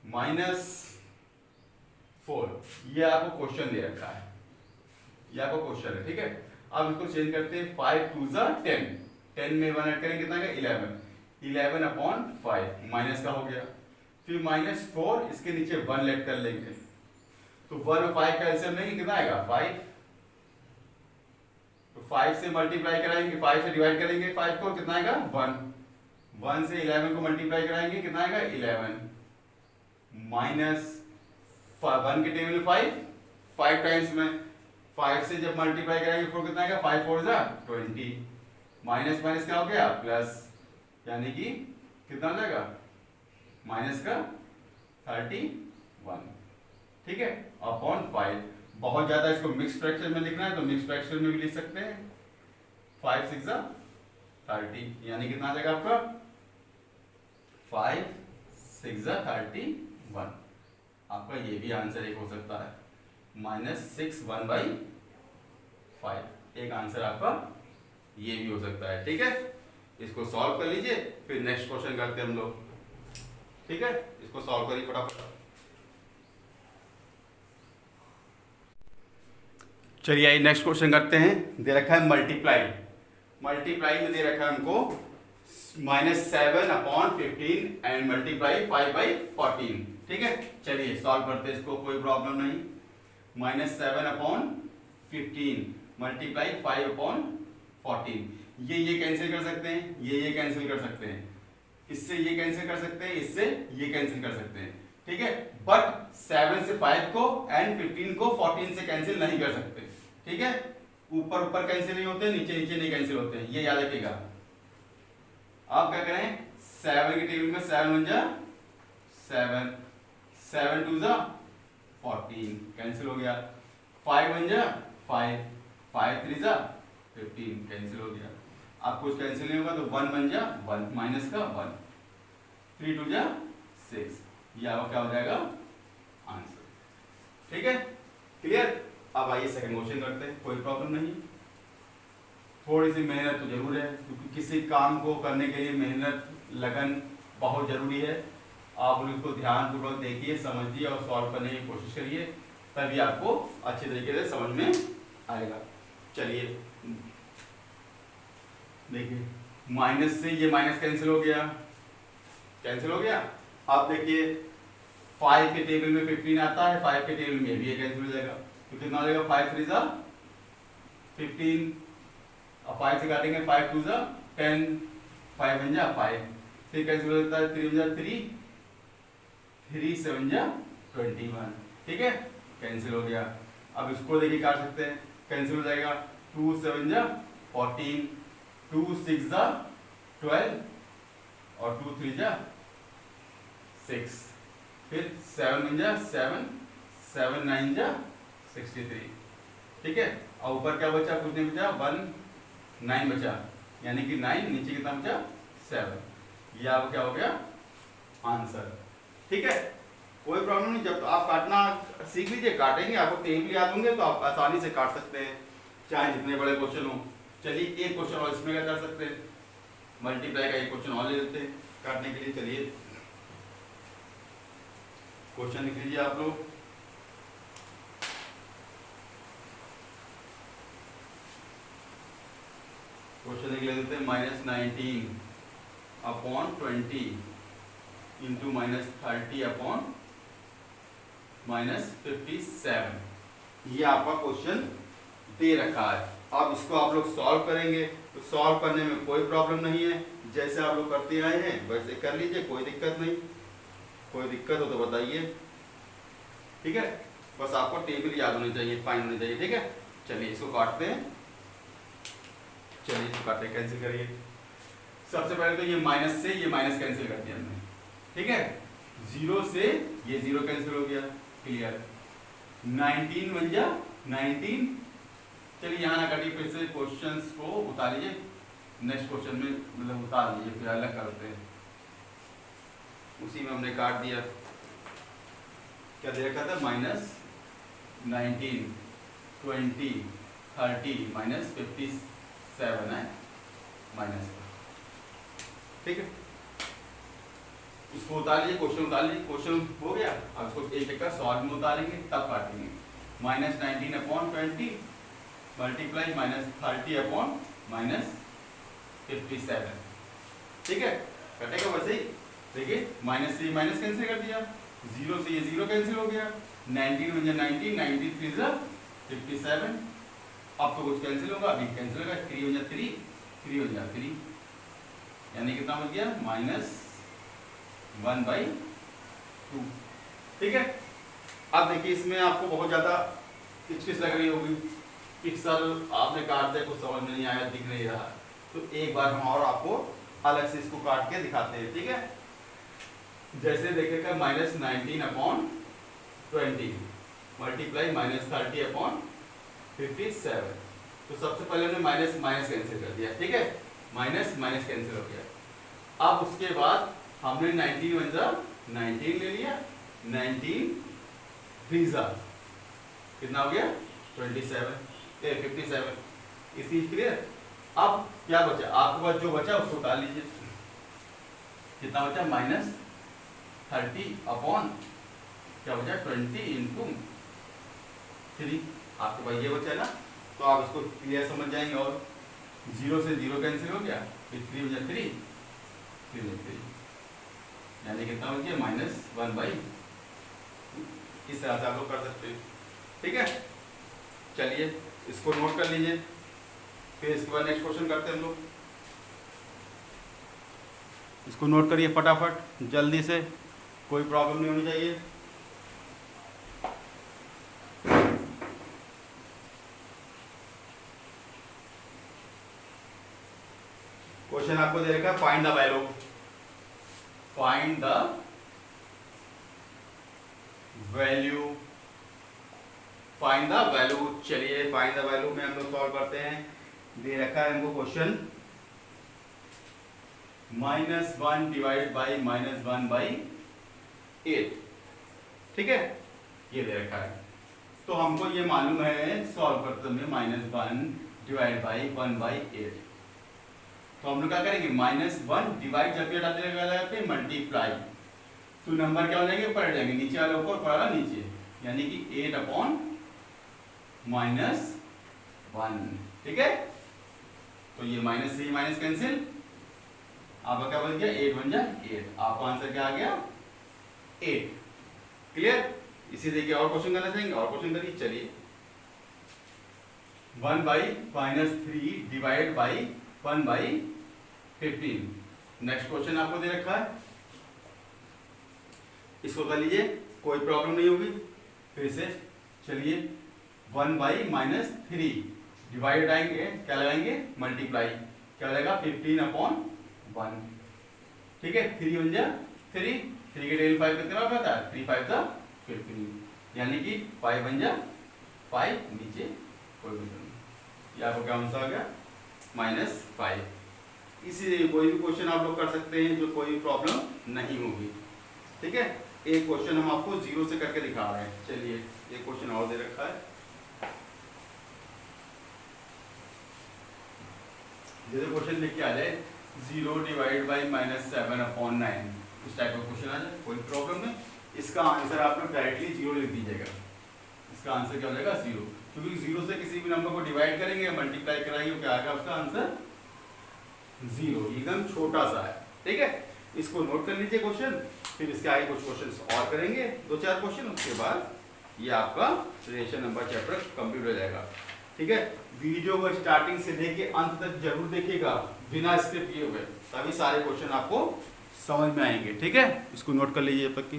-4, ये आपको क्वेश्चन दे रखा है, ये आपको क्वेश्चन है, ठीक है। अब इसको चेंज करते हैं, 5 2 10, 10 में 1 ऐड करेंगे, कितना आएगा? 11, 11 अपॉन 5 माइनस का हो गया। फिर -4, इसके नीचे 1 लेट कर लेंगे, तो 1 और 5 का एलसीएम लेंगे, कितना आएगा? 5। तो 5 से मल्टीप्लाई कराएंगे, 5 से डिवाइड करेंगे 5 को, कितना आएगा? 1। 1 से 11 को मल्टीप्लाई कराएंगे, कितना आएगा? 11 माइनस 1 के टेबल में 5 टाइम्स में 5 से जब मल्टीप्लाई करेंगे 4 कितना आएगा, 5 4 जा 20, माइनस माइनस क्या हो गया प्लस, यानी कि कितना हो जाएगा माइनस का 31, ठीक है, अपॉन 5। बहुत ज्यादा इसको मिक्स फ्रैक्शन में लिखना है तो मिक्स फ्रैक्शन में भी लिख सकते हैं, 5 6 जा 30, यानी कितना आ जाएगा आपका 5 6 जा 31। आपका ये भी आंसर एक हो सकता है, -6 1/5, एक आंसर आपका ये भी हो सकता है, ठीक है। इसको सॉल्व कर लीजिए, फिर नेक्स्ट क्वेश्चन करते हैं हम लोग, ठीक है। इसको सॉल्व करिए फटाफट। चलिए आइए नेक्स्ट क्वेश्चन करते हैं। दे रखा है मल्टीप्लाई, मल्टीप्लाई में दे रखा है हमको -7/15 एंड मल्टीप्लाई 5/14, ठीक है। चलिए सॉल्व करते हैं इसको, कोई प्रॉब्लम नहीं। -7/15 मल्टीप्लाई 5/14, ये कैंसिल कर सकते हैं, ये कैंसिल कर सकते हैं, इससे ये कैंसिल कर सकते हैं, इससे ये कैंसिल कर सकते हैं, ठीक है। बट 7 से 5 को एंड 15 को 14 से कैंसिल नहीं कर सकते, ठीक है। ऊपर ऊपर कैंसिल नहीं होते, नीचे नीचे नहीं कैंसिल होते हैं, ये याद रखिएगा। आप क्या करें, 7 के टेबल में 7 1 जा 7, 7 2 जा 14 कैंसिल हो गया, 5 1 जा 5, 5 3 जा 15 कैंसिल हो गया। आप कुछ कैंसिल नहीं होगा तो 1 1 जा 1 माइनस का 1, 3 2 जा 6, ये आपका क्या हो जाएगा आंसर, ठीक है, क्लियर। अब आइए सेकंड क्वेश्चन करते हैं, कोई प्रॉब्लम नहीं। थोड़ी सी मेहनत तो जरूर है, क्योंकि किसी काम को करने के लिए मेहनत लगन बहुत जरूरी है। आप उसको ध्यानपूर्वक देखिए, समझिए और सॉल्व करने की कोशिश करिए, तभी आपको अच्छे तरीके से समझ में आएगा। चलिए देखिए, माइनस से ये माइनस कैंसिल हो गया, कैंसिल हो गया। अब देखिए 5 के टेबल में 15 आता है, 5 के टेबल में भी ये कैंसिल हो जाएगा, तो कितना हो जाएगा 5 3 जा 15, अब 5 से काटेंगे 5 2 जा 10, 5 1 जा 5, फिर कैंसिल हो जाता है 3 1 जा 3, 3 7 जा 21, ठीक है, कैंसिल हो गया। अब इसको देखिए काट सकते हैं, कैंसिल हो जाएगा 2 7 जा 14, 2 6 जा 12 और 2 3 जा 6, फिर 7 1 जा 7, 7 9 जा 63, ठीक है। और ऊपर क्या बचा, कुछ नहीं बचा, 1 9 बचा, यानी कि 9 नीचे कितना बचा 7, ये आपका क्या हो गया आंसर, ठीक है। कोई प्रॉब्लम नहीं, जब आप काटना सीख लीजिए, काटेंगे आपको टेबल याद होंगे तो आप आसानी से काट सकते हैं, चाहे जितने बड़े क्वेश्चन हो। चलिए एक क्वेश्चन और इसमें क्या कर सकते हैं, मल्टीप्लाई का एक क्वेश्चन और ले लेते हैं काटने के लिए। चलिए क्वेश्चन लिख लीजिए आप लोग, क्वेश्चन लिख लेते हैं, -19/20 इंटू -30/-57, ये आपका क्वेश्चन दे रखा है। अब इसको आप लोग सॉल्व करेंगे, तो सॉल्व करने में कोई प्रॉब्लम नहीं है, जैसे आप लोग करते आए हैं वैसे कर लीजिए, कोई दिक्कत नहीं। कोई दिक्कत हो तो बताइए, ठीक है। बस आपको टेबल याद होनी चाहिए, फाइन होनी चाहिए, ठीक है। चलिए इसको काटते हैं, चलिए इसको काटते हैं, कैंसिल करिए। सबसे पहले तो ये माइनस से ये माइनस कैंसिल कर दिया हमने, ठीक है। 0 से ये 0 कैंसिल हो गया, क्लियर। 19 बन जा 19, चलिए यहाँ ना काटिए, फिर से क्वेश्चंस को उतार लीजिए, नेक्स्ट क्वेश्चन में मतलब उतार लीजिए, फिर अलग करते हैं। उसी में हमने काट दिया, क्या दे रखा था, -19 20 30 -57 है माइनस, ठीक है। इसको उतार लीजिए, क्वेश्चन उतार लीजिए, क्वेश्चन हो गया। अब इसको एक एक का सॉल्व में उतारेंगे तब काटेंगे। -19/20 मल्टीप्लाई -30/-57, ठीक है, कटेगा वैसे ही। देखिए माइनस से माइनस कैंसिल कर दिया, 0 से ये 0 कैंसिल हो गया, 19 बन जा 90, 93 जा 57, अब तो कुछ कैंसिल होगा, अभी कैंसिल होगा, 3 बन जा 3, 3 बन जा 3, यानी कितना बच गया -1/2, ठीक है। अब देखिए इसमें आपको बहुत ज़्यादा किस लग रही होगी, पिक्सल आपने काट दिया, कुछ समझ में नहीं आया, दिख नहीं रहा, तो एक बार हम और आपको अलग से इसको काट के दिखाते हैं, ठीक है। जैसे देखेगा -19/20 मल्टीप्लाई -30/57, तो सबसे पहले हमने माइनस माइनस कैंसिल कर दिया, ठीक है, माइनस माइनस कैंसिल हो गया। अब उसके बाद हमने 19 ले लिया, 19 3 कितना हो गया 57। इसी क्लियर। अब क्या बचा आपके पास, जो बचा उसको उतार लीजिए, कितना बचा -30/, क्या बचा 20/3, आपके पास ये बचा ना, तो आप इसको क्लियर समझ जाएंगे। और 0 से 0 कैंसिल हो गया, फिर 3 बचा 3, यानी कितना हो गया -1/। इस तरह से आप लोग कर सकते हैं, ठीक है। चलिए इसको नोट कर लीजिए, फिर इसके बाद नेक्स्ट क्वेश्चन करते हैं हम लोग। इसको नोट करिए फटाफट जल्दी से, कोई प्रॉब्लम नहीं होनी चाहिए। क्वेश्चन आपको दे रखा है find the value, find the value, find the value. चलिए फाइंड द वैल्यू में हम लोग सॉल्व करते हैं। दे रखा है हमको क्वेश्चन -1 डिवाइड बाई -1/8, ठीक है, ये दे रखा है। तो हमको ये मालूम है सॉल्व करते हुए -1 डिवाइड बाई 1/8, तो हम लोग क्या करेंगे -1 डिवाइड जब भी हटाते हैं मल्टीप्लाई, तो नंबर क्या हो जाएंगे ऊपर हट जाएंगे, नीचे वाला ऊपर ऊपर वाला नीचे, यानी कि 8/-1, ठीक है। तो ये माइनस से माइनस कैंसिल, आपका क्या बन गया 8 बन जाए 8, आपका आंसर क्या आ गया 8, क्लियर। इसी देखिए और क्वेश्चन करना चाहेंगे, और क्वेश्चन करिए। चलिए 1/-3 डिवाइड बाई 1/15, नेक्स्ट क्वेश्चन आपको दे रखा है, इसको कर लीजिए, कोई प्रॉब्लम नहीं होगी। फिर से चलिए 1/-3 डिवाइड आएंगे, क्या लगाएंगे मल्टीप्लाई, क्या हो जाएगा 15/1, ठीक है, 3 बन जा 3 के डेल 5 कितना होता है 3 5 था 15, यानी कि 5 बन जा 5, नीचे कोई भी नहीं, ये आपको क्या आंसर आ गया -5। इसी कोई भी क्वेश्चन आप लोग कर सकते हैं जो कोई प्रॉब्लम नहीं होगी, ठीक है। एक क्वेश्चन हम आपको 0 से करके दिखा रहे हैं। चलिए एक क्वेश्चन और दे रखा है, जैसे क्वेश्चन लिख के आ जाए 0 डिवाइड बाई -7/9, इस टाइप का क्वेश्चन आ जाए, कोई प्रॉब्लम नहीं। इसका आंसर आप लोग डायरेक्टली 0 लिख दीजिएगा, इसका आंसर क्या हो जाएगा 0, क्योंकि 0 से किसी भी नंबर को डिवाइड करेंगे मल्टीप्लाई कराएंगे, क्या आएगा उसका आंसर 0, एकदम छोटा सा है, ठीक है। इसको नोट कर लीजिए क्वेश्चन, फिर इसके आगे कुछ क्वेश्चंस और करेंगे, 2-4 क्वेश्चन, उसके बाद ये आपका रिलेशन नंबर चैप्टर कंप्लीट हो जाएगा, ठीक है। वीडियो को स्टार्टिंग से लेके अंत तक जरूर देखिएगा बिना स्किप किए हुए, तभी सारे क्वेश्चन आपको समझ में आएंगे, ठीक है। इसको नोट कर लीजिए अब तक की,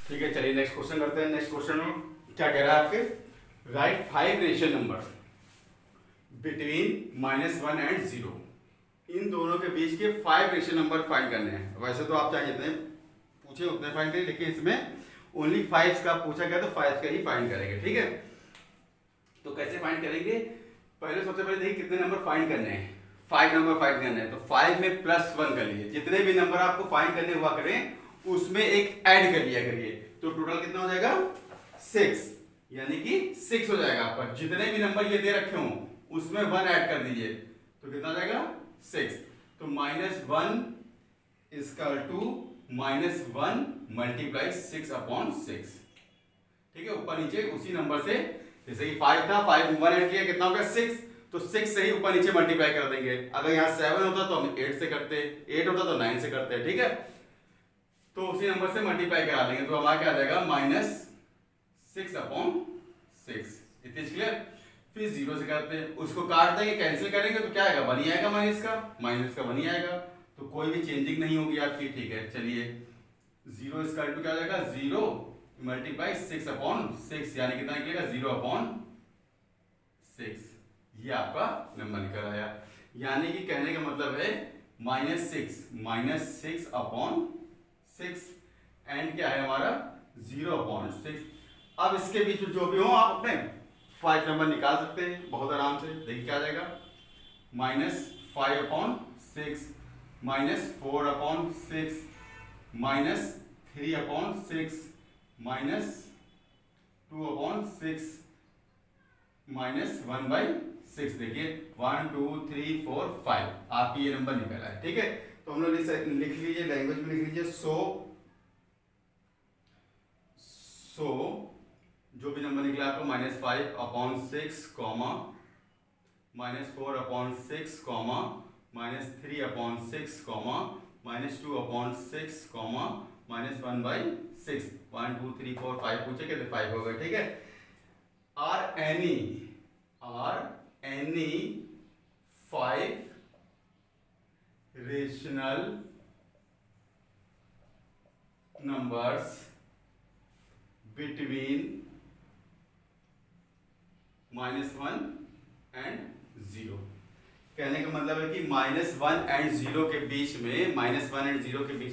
ठीक है। चलिए नेक्स्ट क्वेश्चन करते हैं। नेक्स्ट क्वेश्चन में क्या कह रहा है आपके, right 5 rational number between -1 and 0, इन दोनों के बीच के 5 रेशनल नंबर फाइंड करने हैं। वैसे तो आप चाहे जितने पूछे उतने फाइंड करें, लेकिन इसमें ओनली 5 का पूछा गया तो 5 का ही फाइंड करेंगे, ठीक है। तो कैसे फाइंड करेंगे, पहले सबसे पहले देखिए कितने नंबर फाइंड करने हैं, 5 नंबर फाइंड करने हैं, तो 5 में +1 कर लीजिए, जितने भी नंबर आपको फाइंड करने हुआ करें उसमें एक ऐड कर लिया करिए, तो टोटल कितना हो जाएगा 6, यानी कि 6 हो जाएगा आपका। जितने भी नंबर ये दे रखे हों उसमें 1 ऐड कर दीजिए, तो कितना हो जाएगा 6, तो -1 इक्वल टू -1 मल्टीप्लाई 6/6, ठीक है। ऊपर नीचे उसी नंबर से, जैसे कि 5 था, 5 1 ऐड किया, कितना हो गया 6, तो 6 से ही ऊपर नीचे मल्टीप्लाई कर देंगे। अगर यहाँ 7 होता तो हम 8 से करते, 8 होता तो 9 से करते, ठीक है। तो उसी नंबर से मल्टीप्लाई करा देंगे, तो हमारा क्या आ जाएगा -6/6, इट इज क्लियर। फिर 0 से करते हैं, उसको काट देंगे, कैंसिल करेंगे, तो क्या आएगा 1 ही आएगा, माइनस का 1 ही आएगा, तो कोई भी चेंजिंग नहीं होगी आपकी, ठीक है। चलिए 0 इक्वल टू क्या हो जाएगा 0 मल्टीप्लाई 6/6 यानी कितना निकलेगा 0/6। ये आपका नंबर निकल आया। यानी कि कहने का मतलब है -6 एंड क्या है हमारा 0/6। अब इसके बीच में जो भी हो आप अपने 5 नंबर निकाल सकते हैं बहुत आराम से। देखिए क्या आ जाएगा, -5/6 -4/6 -3/6 -2/6 -1/6। देखिए 1 2 3 4 5 आपकी ये नंबर निकला है। ठीक है, तो हम लोग लिख लीजिए, लैंग्वेज में लिख लीजिए। सो जो भी नंबर निकला आपको -5/6 कॉमा -4/6 कॉमा -3/6 कॉमा -2/6 कॉमा -1/6। 1 2 3 4 5 पूछे कितने 5 हो गए। ठीक है, are any 5 rational numbers between -1 and 0। कहने का मतलब है कि -1 and 0 के बीच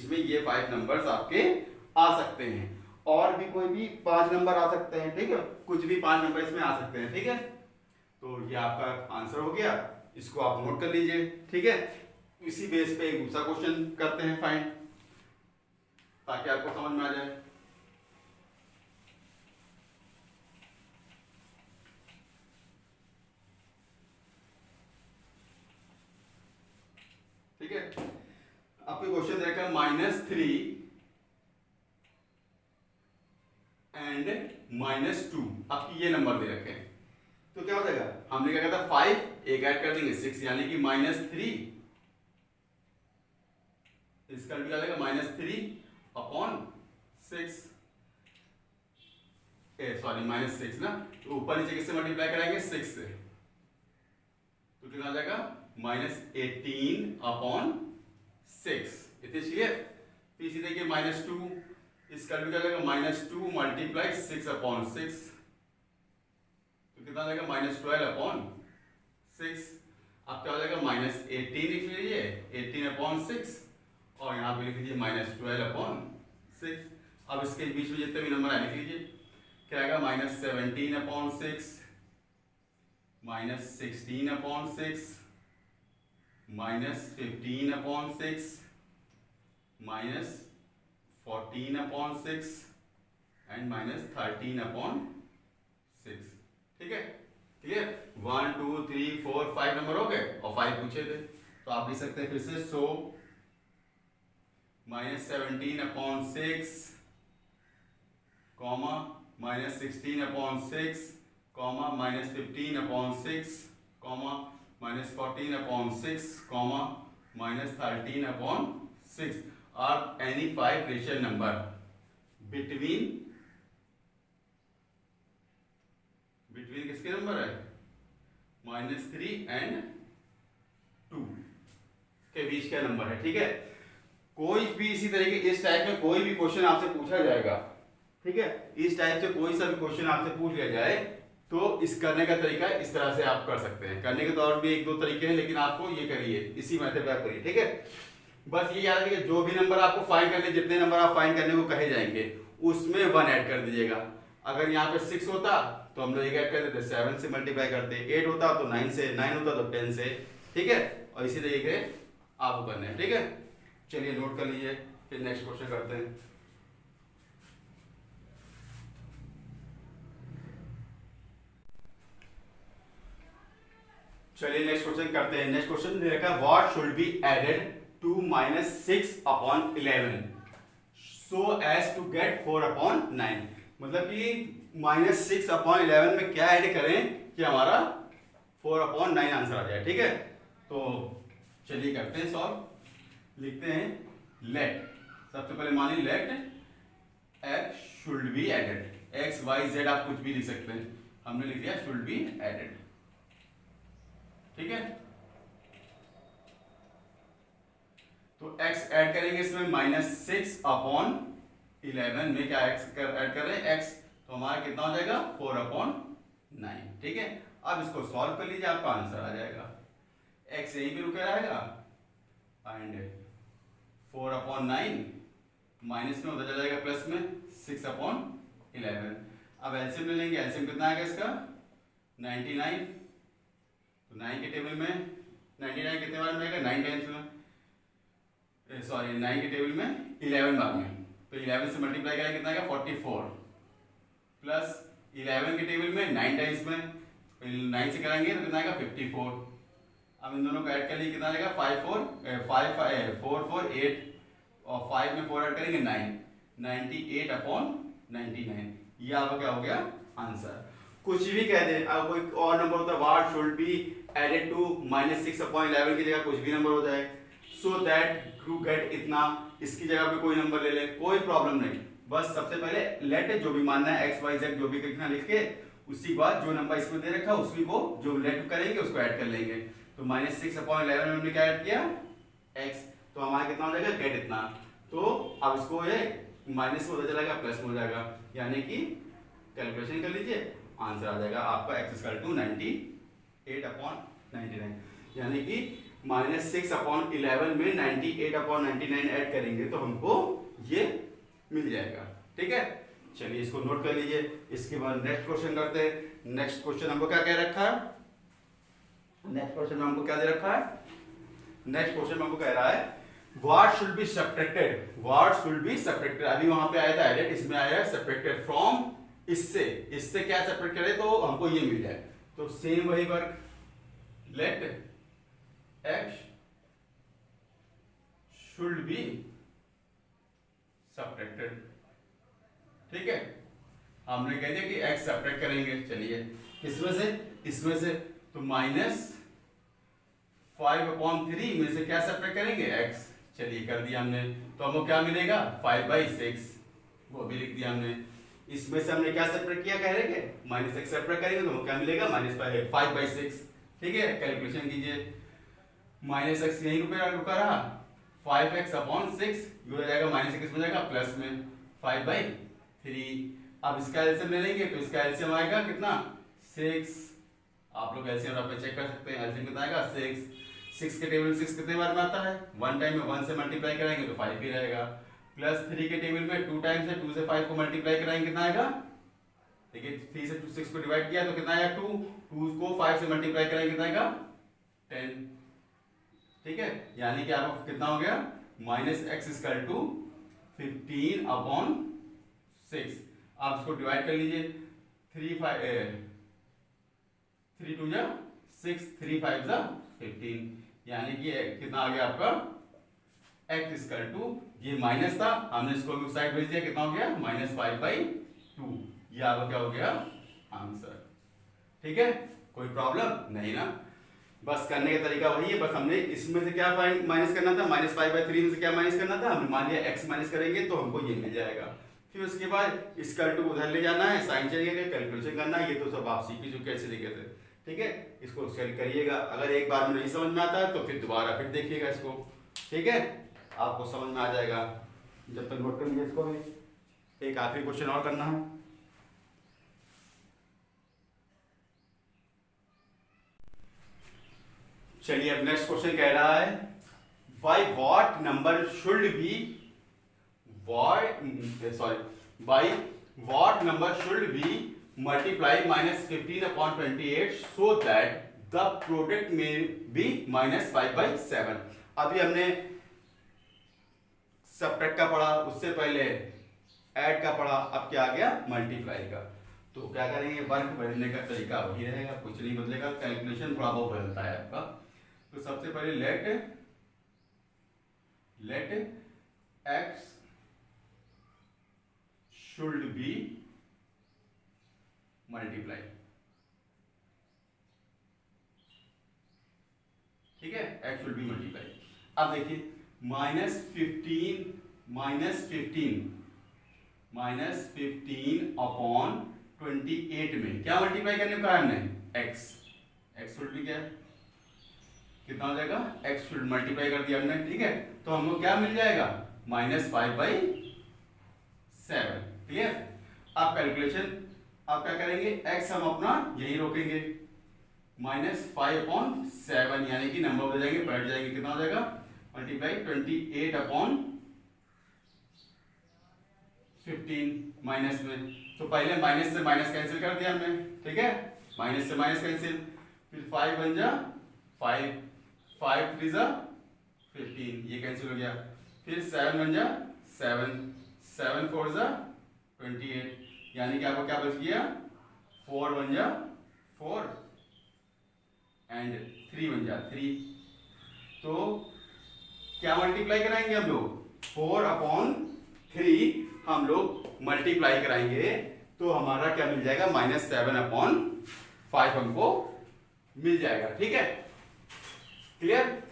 में ये 5 नंबर्स आपके आ सकते हैं। और भी कोई भी 5 नंबर आ सकते हैं। ठीक है, कुछ भी 5 नंबर इसमें आ सकते हैं। ठीक है, तो ये आपका आंसर हो गया, इसको आप नोट कर लीजिए। ठीक है, इसी बेस पे एक दूसरा क्वेश्चन करते हैं फाइंड, ताकि आपको समझ में आ जाए। ठीक है, आपको क्वेश्चन देखा -3 एंड -2 आपकी ये नंबर दे रखे हैं। तो क्या हो जाएगा, हमने क्या कहता 5 एक ऐड कर देंगे 6 यानी कि -3 इसका भी क्या जाएगा -3/6 -6 ना। तो ऊपर नीचे किससे मल्टीप्लाई कराएंगे 6 से, तो कितना आ जाएगा -18/6। इतने क्लियर। इसी देखिए -2 इसका भी क्या जाएगा -2 × 6/6 तो कितना आ जाएगा -12/6। अब क्या हो जाएगा -18 लिख लीजिए 18/6 और यहाँ पे लिख लीजिए -12/6। अब इसके बीच में जितने भी नंबर है लिख लीजिए। क्या आएगा -17/6 -16/6 -15/6 -14/6 एंड -13/6। ठीक है, क्लियर। 1 2 3 4 5 नंबर हो गए और 5 पूछे थे, तो आप लिख सकते हैं फिर से। सो -17/6 comma -16/6 comma -15/6 comma -14/6 comma -13/6 are any 5 rational number between किसके नंबर है -3 and 2 के बीच का नंबर है। ठीक है, कोई भी इसी तरीके इस टाइप में कोई भी क्वेश्चन आपसे पूछा जाएगा। ठीक है, इस टाइप से कोई सा भी क्वेश्चन आपसे पूछ लिया जाए तो इस करने का तरीका इस तरह से आप कर सकते हैं। करने के तो और भी 1 2 तरीके हैं, लेकिन आपको ये करिए, इसी मेथड पे आप करिए। ठीक है, बस ये याद रखिए जो भी नंबर आपको फाइंड करने, जितने नंबर आप फाइंड करने को कहे जाएंगे उसमें 1 ऐड कर दीजिएगा। अगर यहाँ पे 6 होता तो हम लोग एक ऐड कर देते, 7 से मल्टीप्लाई करते, 8 होता तो 9 से, 9 होता तो 10 से। ठीक है, और इसी तरीके आपको करना है। ठीक है, चलिए नोट कर लीजिए, फिर नेक्स्ट क्वेश्चन करते हैं। चलिए नेक्स्ट क्वेश्चन करते हैं। नेक्स्ट क्वेश्चन दे रखा है what should be added to -6/11 so as to get 4/9। मतलब कि -6/11 में क्या ऐड करें कि हमारा 4/9 आंसर आ जाए। ठीक है, तो चलिए करते हैं सॉल्व। लिखते हैं लेट, सबसे पहले मानिए let x should be added. x y z आप कुछ भी लिख सकते हैं, हमने लिख दिया शुड बी एडेड। ठीक है, तो x ऐड करेंगे इसमें -6/11 11 में क्या ऐड कर रहे हैं x, तो हमारा कितना हो जाएगा 4/9। ठीक है, अब इसको सॉल्व कर लीजिए, आपका आंसर आ जाएगा। x यहीं पे रुके रहेगा एंड 4/9 माइनस में उधर चला जाएगा प्लस में 6/11। अब एलसीएम ले लेंगे, एलसीएम कितना आएगा इसका 99, तो 9 के टेबल में 99 कितने बार में आएगा 9 टाइम्स में, सॉरी 9 के टेबल में 11 बार में, तो 11 से मल्टीप्लाई करेंगे कितना आएगा 44 प्लस 11 के टेबल में 9 टाइम्स में, 9 से करेंगे तो कितना आएगा 54। अब इन दोनों को ऐड कर लिए कितना आएगा 4 4 8 और 5 में 4 ऐड करेंगे 9, 98/99। ये आपका क्या हो गया आंसर। कुछ भी कह दे, अब कोई और नंबर होता है what should be added to -6/11 की जगह कुछ भी नंबर हो जाए, सो दैट टू गेट इतना, इसकी जगह पे कोई नंबर ले ले, कोई प्रॉब्लम नहीं। बस सबसे पहले लेट जो भी मानना है x y z जो भी कितना लिख के, उसी के बाद जो नंबर इसमें दे रखा है उसी को जो लेट करेंगे उसको ऐड कर लेंगे। तो -6/11 में हमने क्या ऐड किया x, तो हमारा कितना हो जाएगा गेट इतना। तो अब इसको ये माइनस में हो जाएगा प्लस में हो जाएगा, यानी कि कैलकुलेशन कर लीजिए, आंसर आ जाएगा आपका x = 98/99, यानी कि -6/11 में 98/99 ऐड करेंगे तो हमको ये मिल जाएगा। ठीक है, चलिए इसको नोट कर लीजिए। इसके बाद नेक्स्ट क्वेश्चन करते हैं। नेक्स्ट क्वेश्चन हमको क्या कह रखा है, नेक्स्ट क्वेश्चन में हमको क्या दे रखा है, नेक्स्ट क्वेश्चन में हमको कह रहा है what should be subtracted, what should be subtracted. अभी वहां पे आया था एडेड, इसमें आया है सब्ट्रैक्टेड फ्रॉम, इससे क्या सब्ट्रैक्ट करे तो हमको ये मिल जाए। तो सेम वही work, let x should be subtracted. ठीक है, हमने कह दिया कि x सब्ट्रैक्ट करेंगे। चलिए इसमें से तो -5/3 में से क्या सब्ट्रैक्ट करेंगे x। चलिए कर दिया हमने, तो हमको क्या मिलेगा 5/6, वो भी लिख दिया हमने। इसमें से हमने क्या सब्ट्रैक्ट किया, कह रहे हैं -x सब्ट्रैक्ट करेंगे तो क्या मिलेगा -5/6। ठीक है, कैलकुलेशन कीजिए, -x यहीं रुका रहा, 5x/6 हो जाएगा -x हो जाएगा प्लस में 5/3। अब इसका एलसीएम ले लेंगे तो इसका एलसीएम आएगा कितना 6, आप लोग एलसीएम पे चेक कर सकते हैं, एलसीएम कितना आएगा 6 के टेबल 6 कितने बार में आता है, 1 टाइम में 1 से मल्टीप्लाई कराएंगे तो 5 ही रहेगा, प्लस 3 के टेबल में 2 टाइम्स है, 2 से 5 को मल्टीप्लाई कराएंगे कितना आएगा, देखिए 3 से 6 को डिवाइड किया तो कितना आया 2 को 5 से मल्टीप्लाई कराएंगे कितना आएगा 10। ठीक है, यानी कि आपको कितना हो गया -x = 15/6। आप इसको डिवाइड कर लीजिए, 3 2 जा 6, 3 5 जा 15, यानी कि कितना आ गया आपका x = ये माइनस था, हमने इसको भी साइड भेज दिया, कितना हो गया -5/2। ये आपका क्या हो गया आंसर। ठीक है, कोई प्रॉब्लम नहीं ना, बस करने का तरीका वही है। बस हमने इसमें से क्या माइनस करना था, -5/3 में से क्या माइनस करना था, हमने मान लिया x माइनस करेंगे तो हमको ये मिल जाएगा। फिर उसके बाद इसका टू उधर ले जाना है, साइन चेंज करके कैलकुलेशन करना है, ये तो सब आप सीख ही चुके अच्छे तरीके से। ठीक है, इसको करिएगा, अगर एक बार में नहीं समझ में आता है तो फिर दोबारा फिर देखिएगा इसको। ठीक है, आपको समझ में आ जाएगा। जब तक नोट कर लीजिए इसको भी। एक आखिरी क्वेश्चन और करना है। चलिए अब नेक्स्ट क्वेश्चन कह रहा है by what number should be multiply -15/28 so that the product में बी -5/7। अभी हमने सब्ट्रैक्ट का पढ़ा, उससे पहले ऐड का पढ़ा, अब क्या आ गया मल्टीप्लाई का। तो क्या करेंगे, वर्क बदलने का तरीका वही रहेगा, कुछ नहीं बदलेगा, कैलकुलेशन थोड़ा बहुत बदलता है आपका। तो सबसे पहले let x should be multiply. ठीक है, x शुड बी मल्टीप्लाई। अब देखिए -15/28 में क्या मल्टीप्लाई करने को कहा हमने x शुड बी क्या कितना हो जाएगा, x शुड मल्टीप्लाई कर दिया हमने। ठीक है, तो हमको क्या मिल जाएगा -5/7 7। क्लियर? अब कैलकुलेशन आप क्या करेंगे, x हम अपना यही रोकेंगे -5/7, यानी कि नंबर बदल जाएंगे, पलट जाएंगे, कितना हो जाएगा मल्टीप्लाई 28/15 माइनस में। तो पहले माइनस से माइनस कैंसिल कर दिया हमने, ठीक है, माइनस से माइनस कैंसिल, फिर 5 बन जा 5, 5 3 जा 15, ये कैंसिल हो गया, फिर 7 बन जा 7, 7 4 जा 28, यानी कि आपको क्या बच गया 4 बन जा 4 एंड 3 बन जा 3। तो क्या मल्टीप्लाई कराएंगे हम लोग, 4/3 हम लोग मल्टीप्लाई कराएंगे, तो हमारा क्या मिल जाएगा -7/5 हमको मिल जाएगा। ठीक है, क्लियर?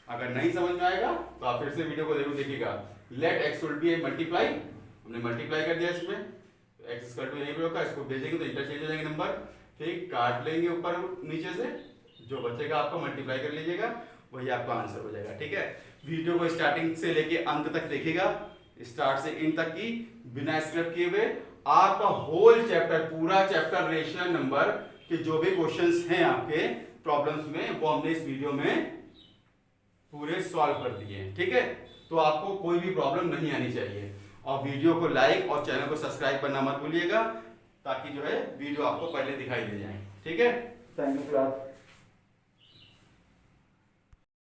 अगर नहीं समझ में आएगा तो आप फिर से वीडियो को जरूर देखिएगा। Let x should be a multiply, हमने मल्टीप्लाई कर दिया इसमें, तो x स्क्वायर टू यहीं पे होगा, इसको भेजेंगे तो इंटरचेंज हो जाएंगे नंबर, ठीक, काट लेंगे ऊपर नीचे से, जो बचेगा आपको मल्टीप्लाई कर लीजिएगा, वही आपका आंसर हो जाएगा। ठीक है, वीडियो को स्टार्टिंग से लेके अंत तक देखिएगा, स्टार्ट से इन तक की, बिना स्क्रिप्ट किए हुए आपका होल चैप्टर, पूरा चैप्टर रेशनल नंबर के जो भी क्वेश्चंस हैं आपके प्रॉब्लम्स में, वो हमने इस वीडियो में पूरे सॉल्व कर दिए हैं। ठीक है, तो आपको कोई भी प्रॉब्लम नहीं आनी चाहिए, और वीडियो को लाइक और चैनल को सब्सक्राइब करना मत भूलिएगा, ताकि जो है वीडियो आपको पहले दिखाई दे जाए। ठीक है, थैंक यू क्लास।